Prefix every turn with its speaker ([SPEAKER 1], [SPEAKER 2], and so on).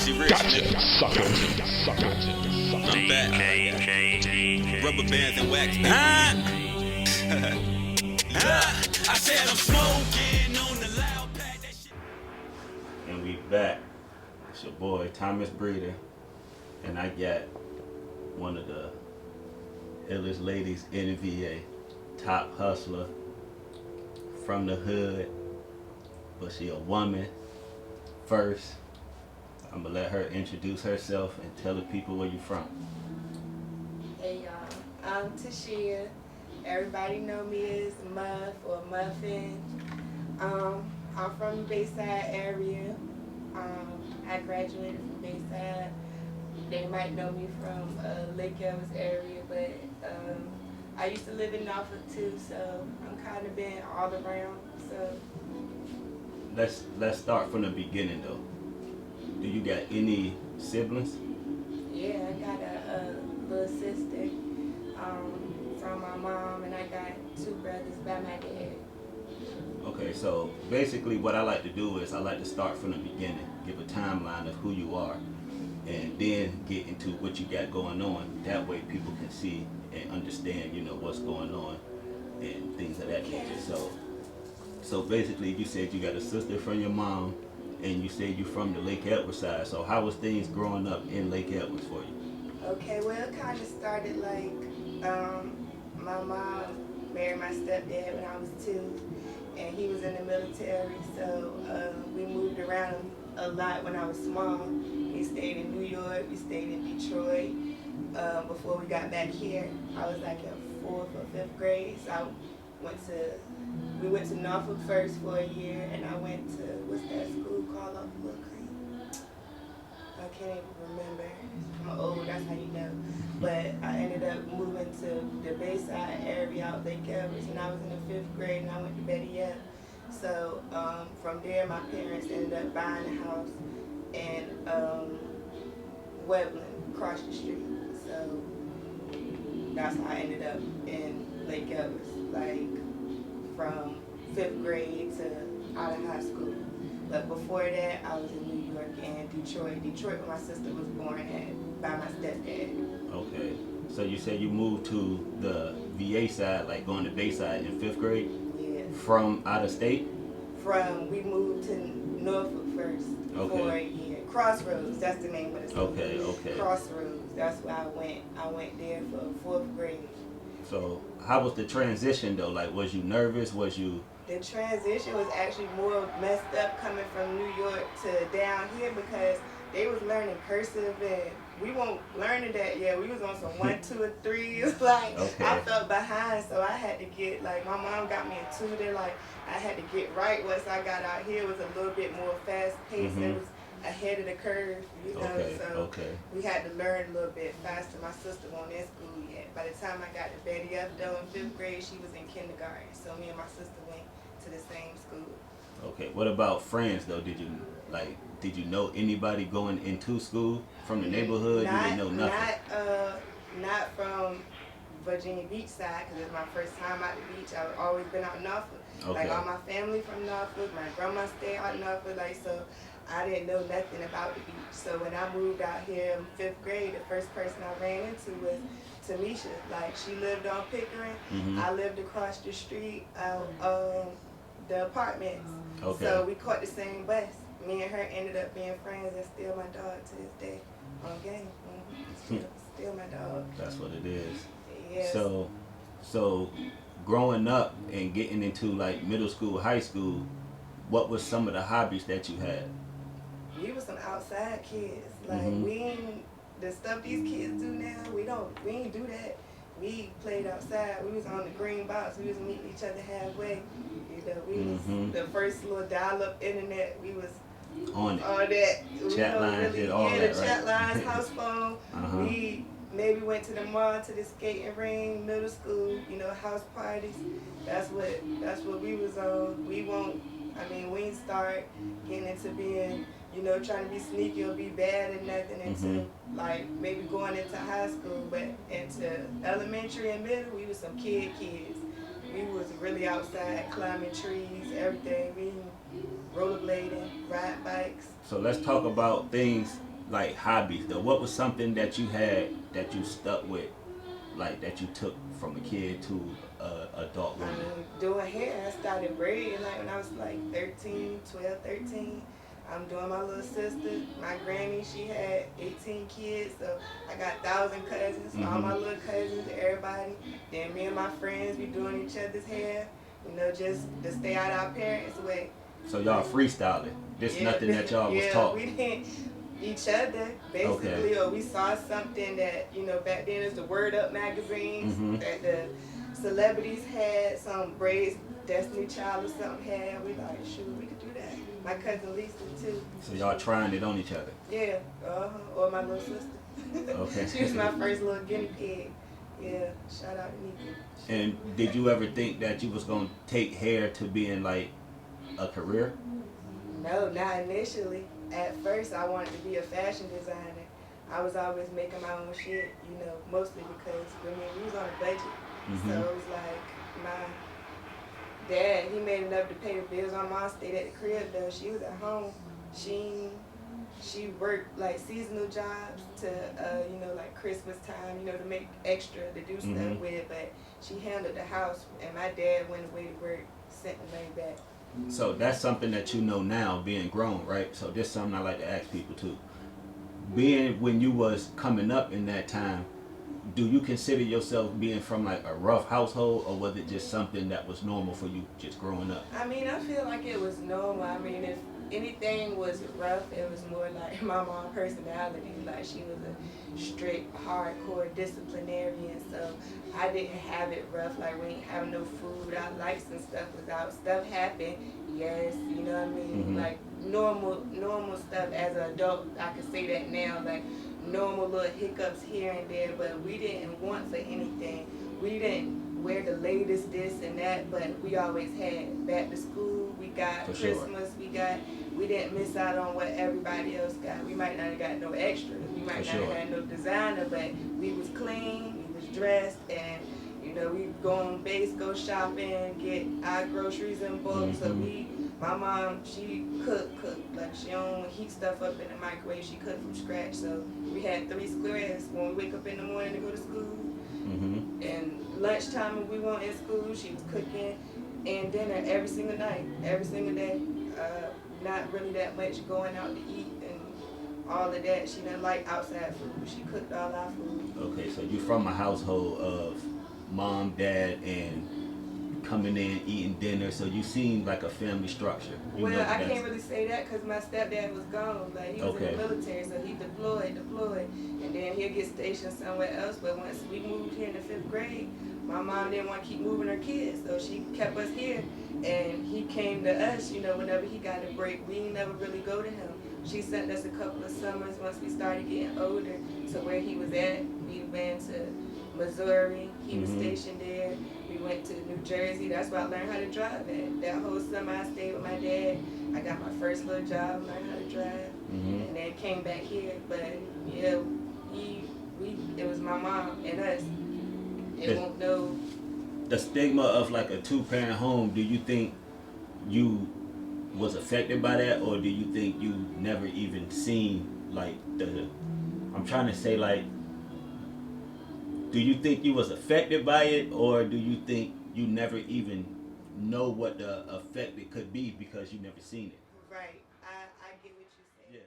[SPEAKER 1] Jersey rich, nigga. I'm back. Rubber bands and wax. I said I'm smoking on the loud pack. That shit.
[SPEAKER 2] And we back. It's your boy Thomas Breeder, and I got one of the illest ladies in VA, top hustler from the hood, but she a woman. First, I'm gonna let her introduce herself and tell the people where you from.
[SPEAKER 3] Hey y'all, I'm Tishia. Everybody know me as Muff or Muffin. I'm from the Bayside area. I graduated from Bayside. They might know me from Lake Ellis area, but I used to live in Norfolk too, so I'm kind of been all around. So
[SPEAKER 2] Let's start from the beginning though. Do you got any siblings?
[SPEAKER 3] yeah, I got a little sister from my mom, and I got two brothers by my dad.
[SPEAKER 2] Okay, so basically what I like to do is I like to start from the beginning, give a timeline of who you are, and then get into what you got going on. That way people can see and understand, what's going on and things of that nature. So basically you said you got a sister from your mom, and you said you're from the Lake Edwards side. So how was things growing up in Lake Edwards for you?
[SPEAKER 3] Okay, well, it kind of started like my mom married my stepdad when I was 2, and he was in the military, so we moved around a lot when I was small. We stayed in New York, we stayed in Detroit. Before we got back here, I was like in 4th or 5th grade, so we went to Norfolk first for a year, and I went to, what's that school called off Little Creek? I can't even remember. I'm old, that's how you know. But I ended up moving to the Bayside area out Lake Elvis, and I was in the 5th grade, and I went to Betty F. So from there, my parents ended up buying a house in Webland, across the street. So that's how I ended up in Lake Elvis, like from 5th grade to out of high school. But before that, I was in New York and Detroit. Detroit, where my sister was born at, by my stepdad.
[SPEAKER 2] Okay. So you said you moved to the VA side, like going to Bayside in 5th grade?
[SPEAKER 3] Yeah.
[SPEAKER 2] From out of state?
[SPEAKER 3] We moved to Norfolk first for a year. Crossroads, that's the name of the school.
[SPEAKER 2] Okay.
[SPEAKER 3] Crossroads, that's where I went. I went there for 4th grade.
[SPEAKER 2] So how was the transition though? Like, was you nervous?
[SPEAKER 3] The transition was actually more messed up coming from New York to down here, because they was learning cursive and we weren't learning that yet. We was on some 1, 2, and 3s. Like,
[SPEAKER 2] okay.
[SPEAKER 3] I felt behind, so I had to get, like, my mom got me a tutor. Like, I had to get right once I got out here. It was a little bit more fast paced. It was ahead of the curve, so we had to learn a little bit faster. My sister wasn't in school yet. By the time I got to Betty F though in 5th grade, she was in kindergarten. So me and my sister went to the same school. Okay,
[SPEAKER 2] what about friends though? Did you know anybody going into school from the neighborhood? You didn't know nothing?
[SPEAKER 3] Not from Virginia Beach side, because it's my first time out the beach. I've always been out in Norfolk.
[SPEAKER 2] Okay.
[SPEAKER 3] Like, all my family from Norfolk, my grandma stayed out in Norfolk, like, so I didn't know nothing about the beach. So when I moved out here in 5th grade, the first person I ran into was Tamisha. Like, she lived on Pickering. I lived across the street out the apartments.
[SPEAKER 2] Okay.
[SPEAKER 3] So we caught the same bus. Me and her ended up being friends, and still my dog to this day. On game. Still my dog.
[SPEAKER 2] That's what it is.
[SPEAKER 3] Yes.
[SPEAKER 2] So growing up and getting into like middle school, high school, what was some of the hobbies that you had?
[SPEAKER 3] We were some outside kids. Like, the stuff these kids do now, we ain't do that. We played outside. We was on the green box. We was meeting each other halfway. We was the first little dial-up internet. We was
[SPEAKER 2] on it.
[SPEAKER 3] All that.
[SPEAKER 2] Chat lines, did all that,
[SPEAKER 3] the
[SPEAKER 2] right?
[SPEAKER 3] chat lines, house phone. We maybe went to the mall, to the skating ring, middle school, house parties. That's what we was on. We ain't start getting into being, trying to be sneaky or be bad or nothing until like maybe going into high school. But into elementary and middle, we was some kids. We was really outside, climbing trees, everything. We rollerblading, ride bikes.
[SPEAKER 2] So let's talk about things like hobbies though, what was something that you had that you stuck with, like that you took from a kid to adult woman?
[SPEAKER 3] Doing hair. I started braiding like when I was like 13, 12, 13. I'm doing my little sister. My granny, she had 18 kids, so I got 1,000 cousins. So all my little cousins, everybody. Then me and my friends be doing each other's hair, you know, just to stay out of our parents' way.
[SPEAKER 2] So y'all freestyling. This nothing that y'all was taught.
[SPEAKER 3] We didn't each other basically, or we saw something that, you know, back then is the Word Up magazines that the celebrities had, some braids, Destiny Child or something had. We like, shoot, we could do that. My cousin Lisa too.
[SPEAKER 2] So y'all trying it on each other.
[SPEAKER 3] Yeah, or my little sister.
[SPEAKER 2] Okay.
[SPEAKER 3] She was my first little guinea pig. Yeah, shout out to Nika.
[SPEAKER 2] And did you ever think that you was gonna take hair to being like a career?
[SPEAKER 3] No, not initially. At first, I wanted to be a fashion designer. I was always making my own shit, you know, mostly because, I mean, we was on a budget. So it was like, my dad, he made enough to pay the bills. My mom stayed at the crib, though. She was at home. She worked, like, seasonal jobs to, you know, like Christmas time, you know, to make extra, to do stuff with. But she handled the house, and my dad went away to work, sent the money back.
[SPEAKER 2] So that's something that you know now, being grown, right? So this is something I like to ask people too. Being when you was coming up in that time, do you consider yourself being from like a rough household, or was it just something that was normal for you just growing up?
[SPEAKER 3] I mean, I feel like it was normal. I mean, if anything was rough, it was more like my mom's personality. Like, she was a strict, hardcore disciplinarian, so I didn't have it rough. Like, we didn't have no food. Our lights and stuff was out. Stuff happened, yes, you know what I mean? Like, normal stuff as an adult. I could say that now, like, normal little hiccups here and there, but we didn't want for anything. We didn't wear the latest this and that, but we always had back to school. We got
[SPEAKER 2] For
[SPEAKER 3] Christmas.
[SPEAKER 2] sure.
[SPEAKER 3] We didn't miss out on what everybody else got. We might not have got no extras. We might
[SPEAKER 2] For
[SPEAKER 3] not
[SPEAKER 2] sure.
[SPEAKER 3] have had no designer, but we was clean, we was dressed, and you know, we go on base, go shopping, get our groceries in bulk. So my mom, she cooked. Like, she don't heat stuff up in the microwave. She cooked from scratch. So we had 3 squares when we wake up in the morning to go to school. And lunchtime when we weren't in school, she was cooking, and dinner every single night, every single day. Not really that much going out to eat and all of that. She didn't like outside food. She cooked all our food.
[SPEAKER 2] Okay, so you're from a household of mom, dad, and coming in, eating dinner, so you seem like a family structure. You
[SPEAKER 3] Well,
[SPEAKER 2] know,
[SPEAKER 3] I can't really say that because my stepdad was gone. Like, he was in the military, so he deployed, and then he'll get stationed somewhere else. But once we moved here in the 5th grade, my mom didn't want to keep moving her kids, so she kept us here. And he came to us, you know, whenever he got a break. We never really go to him. She sent us a couple of summers once we started getting older. So where he was at, we went to Missouri. He was stationed there. We went to New Jersey. That's where I learned how to drive at. That whole summer I stayed with my dad. I got my first little job, learned how to drive, and then came back here. But yeah, it was my mom and us. It won't know.
[SPEAKER 2] The stigma of like a 2-parent home, do you think you was affected by that, or do you think you never even seen like I'm trying to say, like, do you think you was affected by it, or do you think you never even know what the effect it could be because you never seen it?
[SPEAKER 3] Right. I get what you said.
[SPEAKER 2] Yeah.